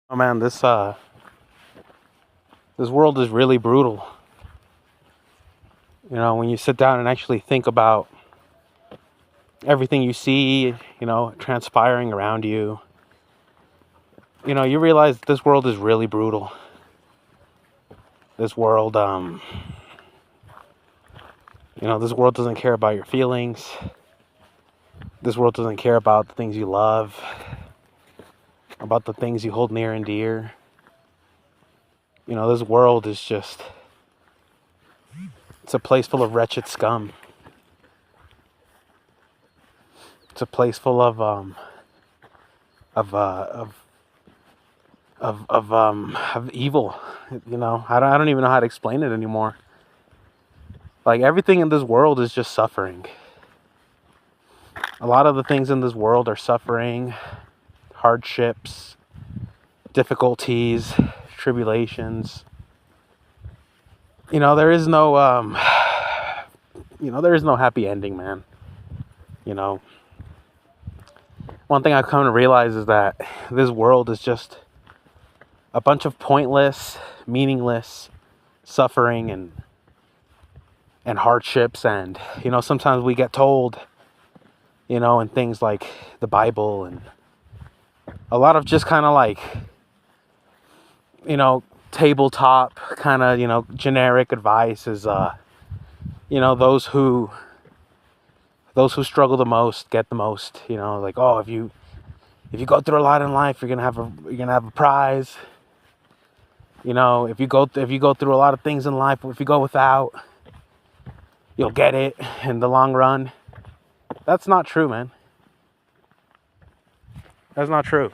Oh man, this world is really brutal. When you sit down and actually think about everything you see, transpiring around you, you realize this world is really brutal. This world, this world doesn't care about your feelings. This world doesn't care about the things you love, about the things you hold near and dear. This world is it's a place full of wretched scum. It's a place full of evil. I don't even know how to explain it anymore. Like, everything in this world is just suffering. A lot of the things in this world are suffering, hardships, difficulties, tribulations. There is no there is no happy ending, man. One thing I've come to realize is that this world is just a bunch of pointless, meaningless suffering and hardships. And sometimes we get told, in things like the Bible and a lot of just kind of like, tabletop kind of, generic advice is, those who struggle the most get the most. Like, oh, if you go through a lot in life, you're gonna have a prize. If you go through a lot of things in life, if you go without, you'll get it in the long run. That's not true, man. That's not true.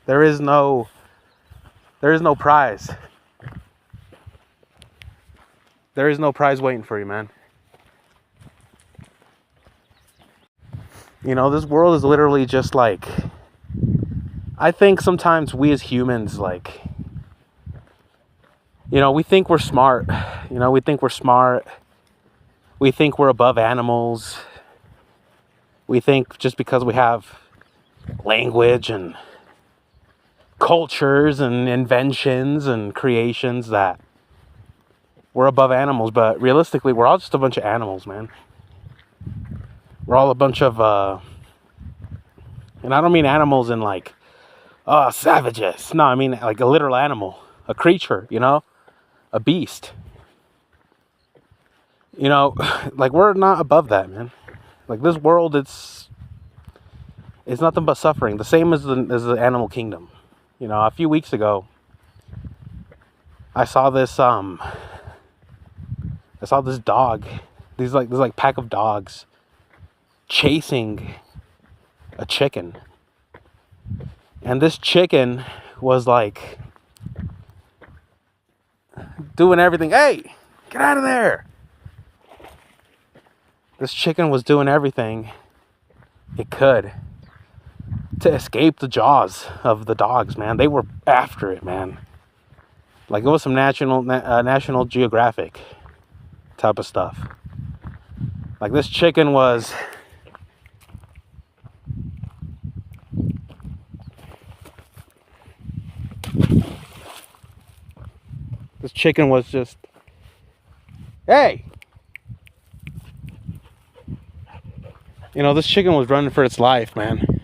There is no prize. There is no prize waiting for you, man. This world is literally just like, I think sometimes we as humans, like, we think we're smart. We think we're smart. We think we're above animals. We think just because we have language and cultures and inventions and creations that we're above animals. But realistically, we're all just a bunch of animals, man. We're all a bunch of, and I don't mean animals in like, savages. No, I mean like a literal animal, a creature, a beast. Like, we're not above that, man. Like, this world, it's nothing but suffering. The same as the animal kingdom. A few weeks ago, I saw this dog, this pack of dogs chasing a chicken. And this chicken was like doing everything. Hey, get out of there. This chicken was doing everything it could to escape the jaws of the dogs, man. They were after it, man. Like, it was some National Geographic type of stuff. Like, this chicken was just, hey. This chicken was running for its life, man.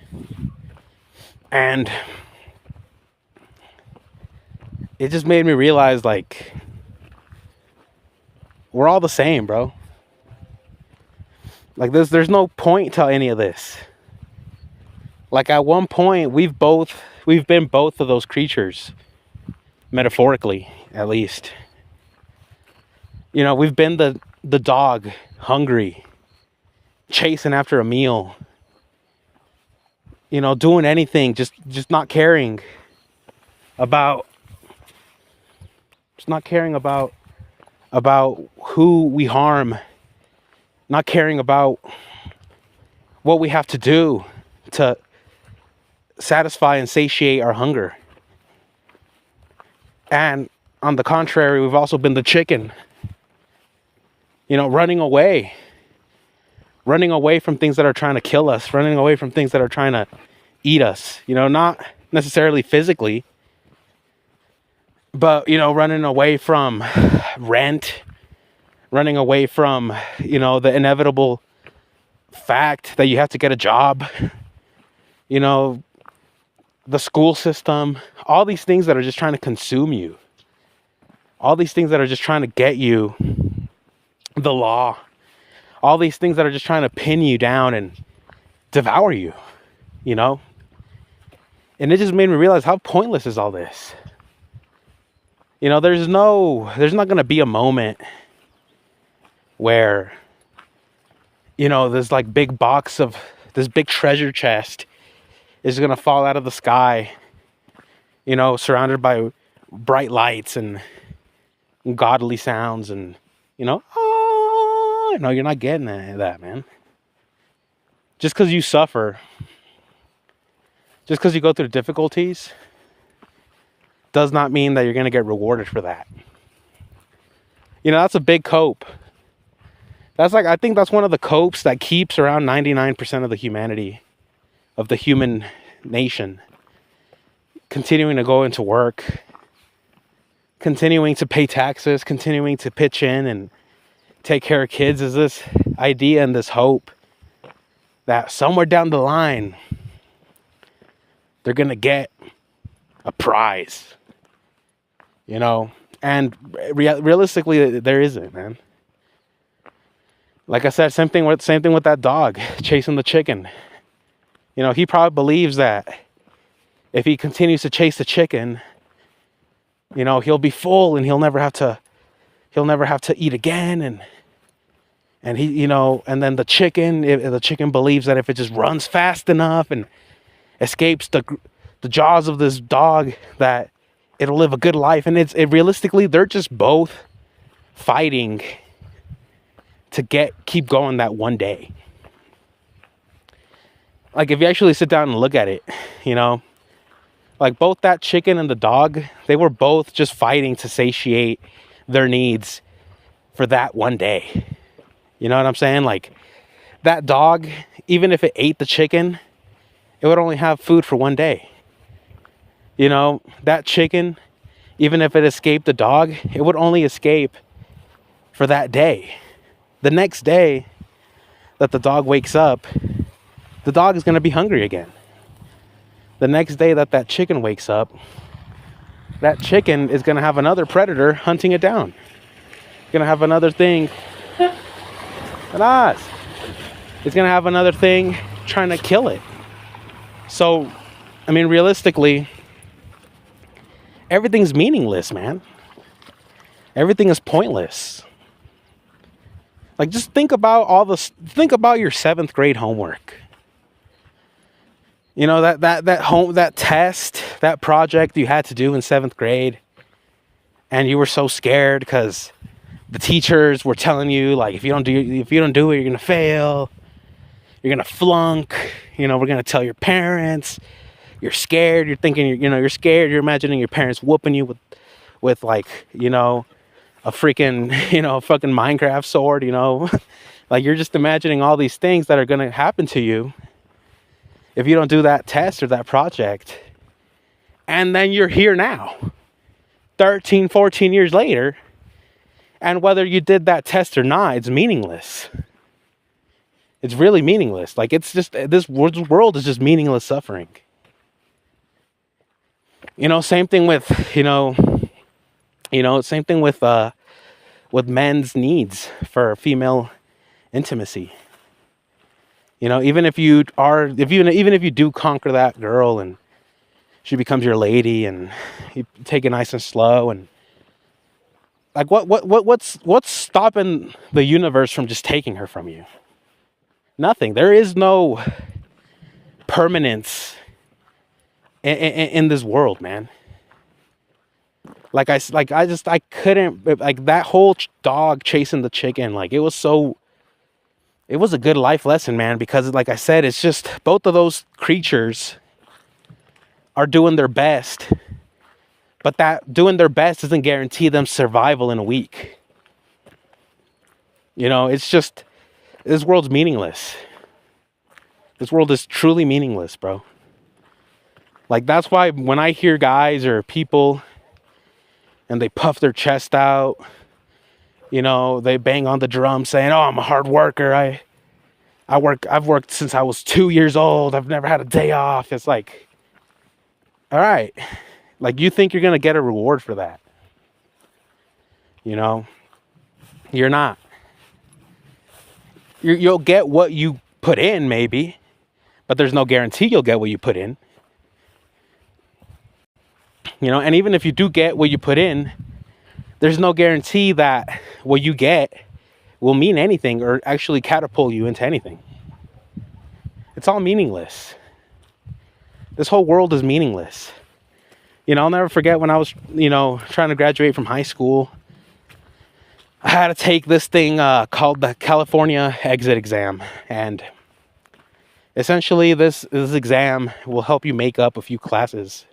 And it just made me realize, like, we're all the same, bro. Like, there's no point to any of this. Like, at one point, we've been both of those creatures, metaphorically, at least. We've been the dog, hungry, chasing after a meal, doing anything, just not caring about who we harm, not caring about what we have to do to satisfy and satiate our hunger. And on the contrary, we've also been the chicken, running away from things that are trying to kill us, running away from things that are trying to eat us, not necessarily physically, but, running away from rent, running away from, the inevitable fact that you have to get a job, the school system, all these things that are just trying to consume you, all these things that are just trying to get you, the law, all these things that are just trying to pin you down and devour you, and it just made me realize how pointless is all this. There's not going to be a moment where, this like big box of this big treasure chest is going to fall out of the sky, surrounded by bright lights and godly sounds and, no, you're not getting that, man. Just because you suffer, just because you go through difficulties, does not mean that you're going to get rewarded for that. That's a big cope. I think that's one of the copes that keeps around 99% of the humanity, of the human nation, continuing to go into work, continuing to pay taxes, continuing to pitch in and take care of kids, is this idea and this hope that somewhere down the line, they're going to get a prize, and realistically, there isn't, man. Like I said, same thing with that dog chasing the chicken. He probably believes that if he continues to chase the chicken, he'll be full and he'll never have to eat again. And he, and then the chicken believes that if it just runs fast enough and escapes the jaws of this dog, that it'll live a good life. And realistically, they're just both fighting to keep going that one day. Like, if you actually sit down and look at it, like both that chicken and the dog, they were both just fighting to satiate their needs for that one day. You know what I'm saying? Like, that dog, even if it ate the chicken, it would only have food for one day. That chicken, even if it escaped the dog, it would only escape for that day. The next day that the dog wakes up, the dog is going to be hungry again. The next day that chicken wakes up, that chicken is going to have another predator hunting it down. Going to have another thing. It's going to have another thing trying to kill it. So, realistically, everything's meaningless, man. Everything is pointless. Like, just think about your 7th grade homework. That test, that project you had to do in 7th grade, and you were so scared because the teachers were telling you, like, if you don't do it, you're gonna fail, you're gonna flunk. We're gonna tell your parents. You're scared. You're thinking, you're scared. You're imagining your parents whooping you with like, a freaking, fucking Minecraft sword. Like, you're just imagining all these things that are gonna happen to you if you don't do that test or that project. And then you're here now, 13, 14 years later. And whether you did that test or not, it's meaningless. It's really meaningless. Like, it's just, this world is just meaningless suffering. Same thing with, same thing with men's needs for female intimacy. Even if you do conquer that girl and she becomes your lady and you take it nice and slow, and like, what's stopping the universe from just taking her from you? Nothing. There is no permanence in this world, man. I couldn't, like, that whole dog chasing the chicken, like, it was a good life lesson, man, because, like I said, it's just both of those creatures are doing their best, but that doing their best doesn't guarantee them survival in a week. It's just, this world's meaningless. This world is truly meaningless, bro. Like, that's why when I hear guys or people and they puff their chest out, you know, they bang on the drum saying, oh, I'm a hard worker. I've worked since I was 2 years old. I've never had a day off. It's like, all right. Like, you think you're going to get a reward for that. You know, you're not. You'll get what you put in, maybe, but there's no guarantee you'll get what you put in. You know, and even if you do get what you put in, there's no guarantee that what you get will mean anything or actually catapult you into anything. It's all meaningless. This whole world is meaningless. You know, I'll never forget when I was, you know, trying to graduate from high school. I had to take this thing called the California exit exam. And essentially this exam will help you make up a few classes.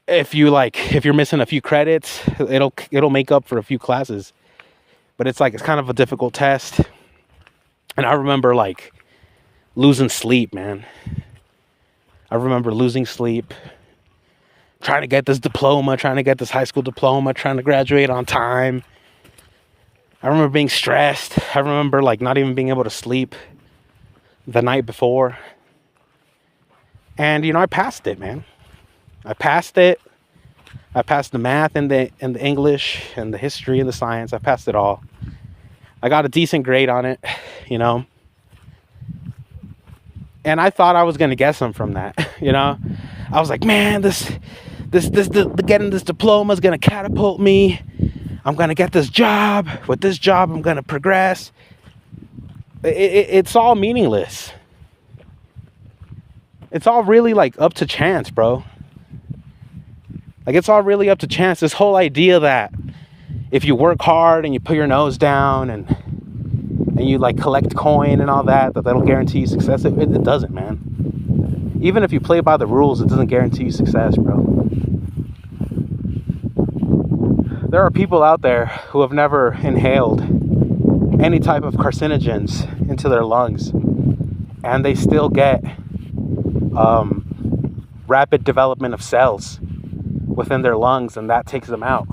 If you're missing a few credits, it'll make up for a few classes. But it's kind of a difficult test. And I remember like losing sleep, man. I remember losing sleep, trying to get this diploma, trying to get this high school diploma, trying to graduate on time. I remember being stressed. I remember like not even being able to sleep the night before. And, you know, I passed it, man. I passed it. I passed the math and the English and the history and the science. I passed it all. I got a decent grade on it, you know. And I thought I was going to get some from that, you know. I was like, man, getting this diploma is going to catapult me. I'm going to get this job. With this job, I'm going to progress. It's all meaningless. It's all really like up to chance, bro. Like, it's all really up to chance. This whole idea that if you work hard and you put your nose down and you like collect coin and all that, that'll guarantee you success. It doesn't, man. Even if you play by the rules, it doesn't guarantee you success, bro. There are people out there who have never inhaled any type of carcinogens into their lungs, and they still get rapid development of cells within their lungs, and that takes them out.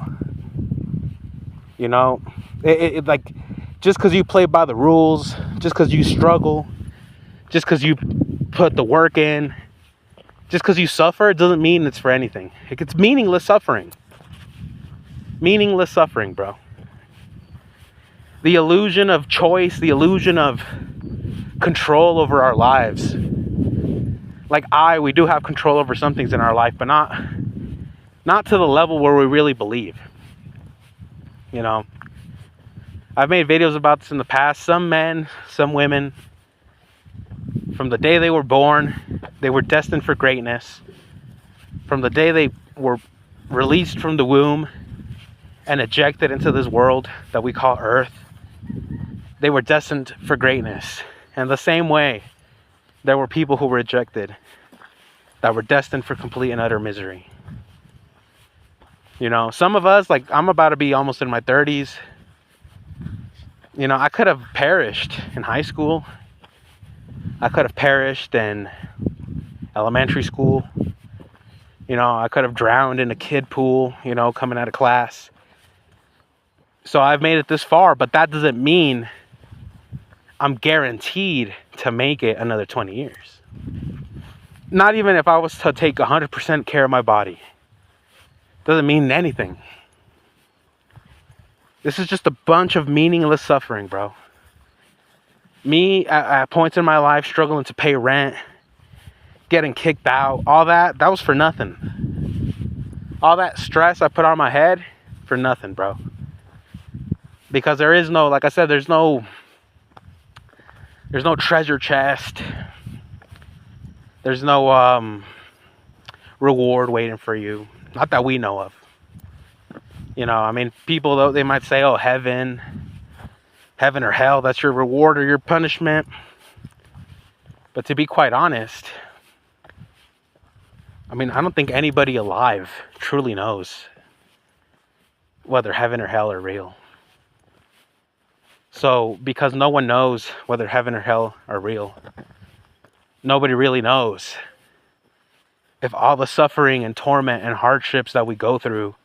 You know, like, just because you play by the rules, just because you struggle, just because you put the work in, just because you suffer, it doesn't mean it's for anything. It's meaningless suffering. Meaningless suffering, bro. The illusion of choice, the illusion of control over our lives. Like, we do have control over some things in our life, but not to the level where we really believe. You know, I've made videos about this in the past. Some men, some women, from the day they were born, they were destined for greatness. From the day they were released from the womb and ejected into this world that we call Earth, they were destined for greatness. And the same way, there were people who were ejected that were destined for complete and utter misery. You know, some of us, like, I'm about to be almost in my 30s. You know, I could have perished in high school. I could have perished in elementary school. You know, I could have drowned in a kid pool, you know, coming out of class. So I've made it this far, but that doesn't mean I'm guaranteed to make it another 20 years. Not even if I was to take 100% care of my body. Doesn't mean anything. This is just a bunch of meaningless suffering, bro. Me, at points in my life, struggling to pay rent, getting kicked out, all that was for nothing. All that stress I put on my head, for nothing, bro. Because there is no, like I said, there's no treasure chest. There's no reward waiting for you. Not that we know of. You know, I mean, people, though, they might say, oh, heaven or hell, that's your reward or your punishment. But to be quite honest, I mean, I don't think anybody alive truly knows whether heaven or hell are real. So, because no one knows whether heaven or hell are real, nobody really knows if all the suffering and torment and hardships that we go through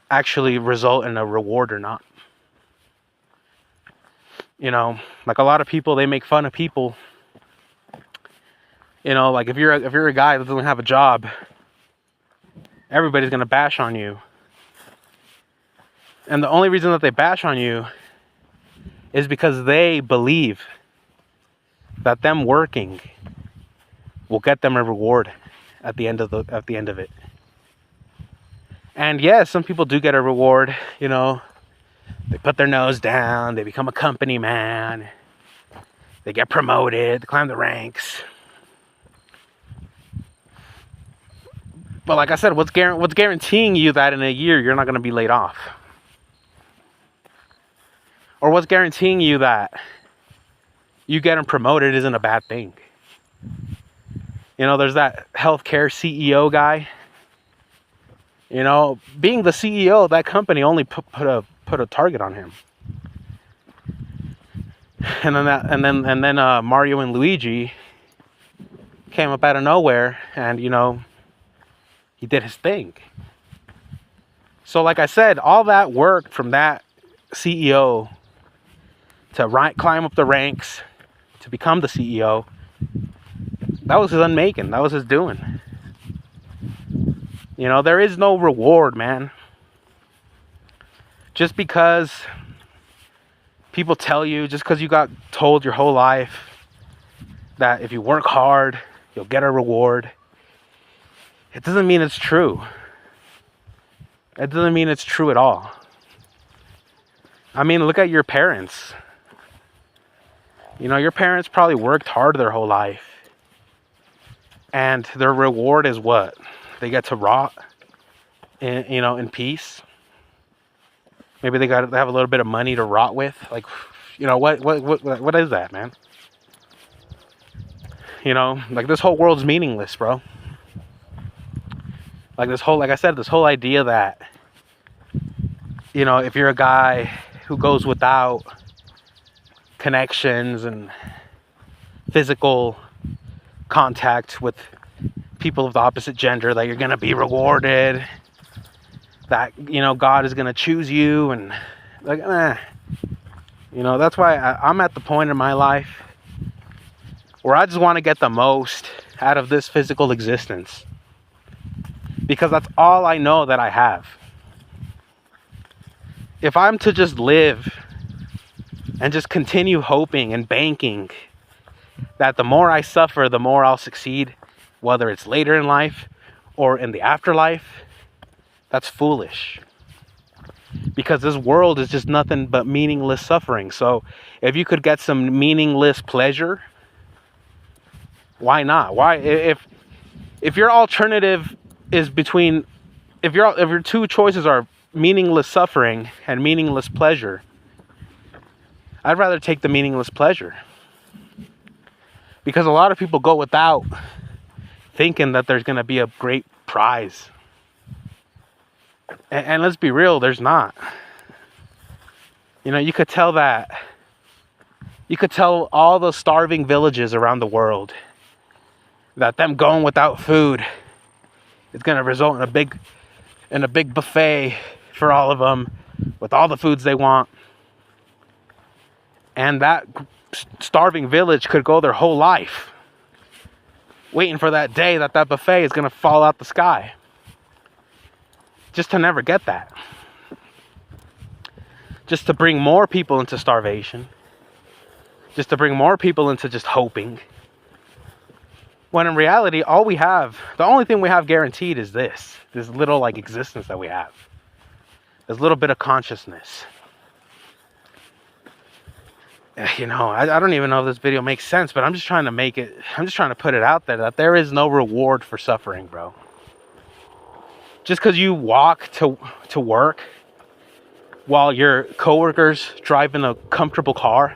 actually result in a reward or not. You know, like a lot of people, they make fun of people. You know, like if you're a guy that doesn't have a job, everybody's gonna bash on you. And the only reason that they bash on you is because they believe that them working will get them a reward at the end of it. And yes, some people do get a reward, you know. They put their nose down, they become a company man, they get promoted, they climb the ranks. But like I said, what's guaranteeing you that in a year you're not going to be laid off? Or what's guaranteeing you that you getting promoted isn't a bad thing? You know, there's that healthcare CEO guy. You know, being the CEO of that company only put a target on him. And then Mario and Luigi came up out of nowhere, and you know, he did his thing. So like I said, all that work from that CEO to climb up the ranks to become the CEO, that was his unmaking. That was his doing. You know, there is no reward, man. Just because people tell you, just because you got told your whole life that if you work hard, you'll get a reward, it doesn't mean it's true. It doesn't mean it's true at all. I mean, look at your parents. You know, your parents probably worked hard their whole life. And their reward is what? They get to rot in peace. Maybe they have a little bit of money to rot with. Like, you know, what is that, man? You know, like this whole world's meaningless, bro. Like I said, this whole idea that, you know, if you're a guy who goes without connections and physical contact with people of the opposite gender, that you're going to be rewarded, that, you know, God is going to choose you, and like, you know, that's why I'm at the point in my life where I just want to get the most out of this physical existence, because that's all I know that I have. If I'm to just live and just continue hoping and banking that the more I suffer, the more I'll succeed, whether it's later in life or in the afterlife, that's foolish. Because this world is just nothing but meaningless suffering. So if you could get some meaningless pleasure, why not? Why, if your alternative is between, if your two choices are meaningless suffering and meaningless pleasure, I'd rather take the meaningless pleasure. Because a lot of people go without thinking that there's going to be a great prize. And let's be real, there's not. You know, you could tell all the starving villages around the world that them going without food is going to result in a big buffet for all of them with all the foods they want. And that starving village could go their whole life waiting for that day that buffet is going to fall out the sky, just to never get that. Just to bring more people into starvation. Just to bring more people into just hoping. When in reality, the only thing we have guaranteed is this little like existence that we have. This little bit of consciousness. You know, I don't even know if this video makes sense, but I'm just trying to put it out there that there is no reward for suffering, bro. Just because you walk to work while your coworkers drive in a comfortable car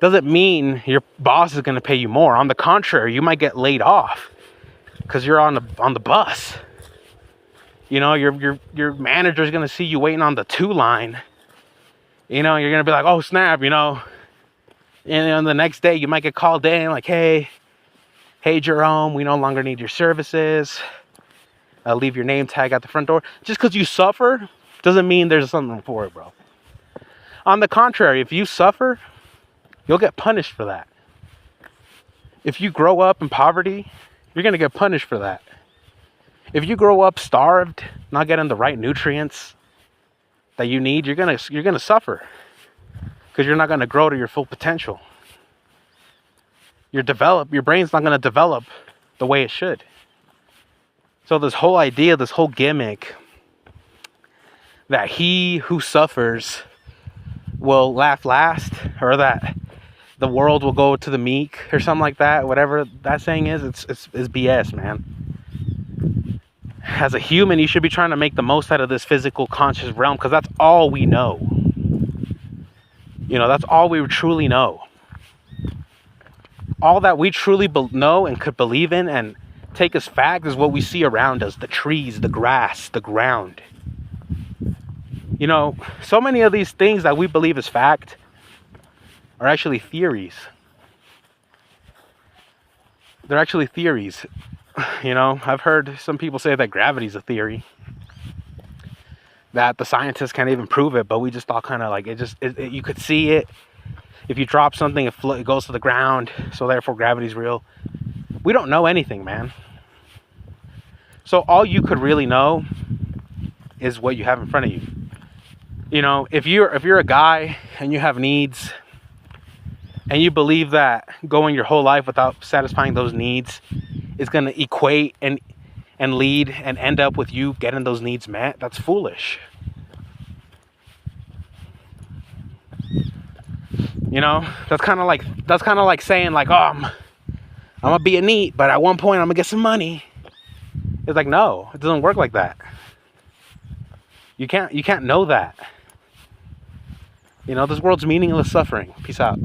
doesn't mean your boss is going to pay you more. On the contrary, you might get laid off because you're on the bus. You know, your manager's going to see you waiting on the 2 line. You know, you're going to be like, oh, snap, you know. And then the next day, you might get called in like, hey, Hey, Jerome, we no longer need your services. Leave your name tag at the front door. Just because you suffer doesn't mean there's something for it, bro. On the contrary, if you suffer, you'll get punished for that. If you grow up in poverty, you're going to get punished for that. If you grow up starved, not getting the right nutrients that you need, you're going to suffer because you're not going to grow to your full potential. Your brain's not going to develop the way it should. So this whole idea, this whole gimmick that he who suffers will laugh last, or that the world will go to the meek or something like that, whatever that saying is, it's BS, man. As a human, you should be trying to make the most out of this physical conscious realm, because that's all we know. That's all we truly know. All that we truly know and could believe in and take as fact is what we see around us: the trees, the grass, the ground. So many of these things that we believe is fact are actually theories. They're actually theories. I've heard some people say that gravity's a theory, that the scientists can't even prove it, but we just all kind of like you could see it. If you drop something, it goes to the ground, so therefore gravity's real. We don't know anything, man. So all you could really know is what you have in front of you. If you're a guy and you have needs, and you believe that going your whole life without satisfying those needs is going to equate and lead and end up with you getting those needs met, that's foolish. That's kind of like saying like, oh, I'm gonna be a NEET, but at one point I'm gonna get some money. It's like, no, it doesn't work like that. You can't know that. This world's meaningless suffering. Peace out.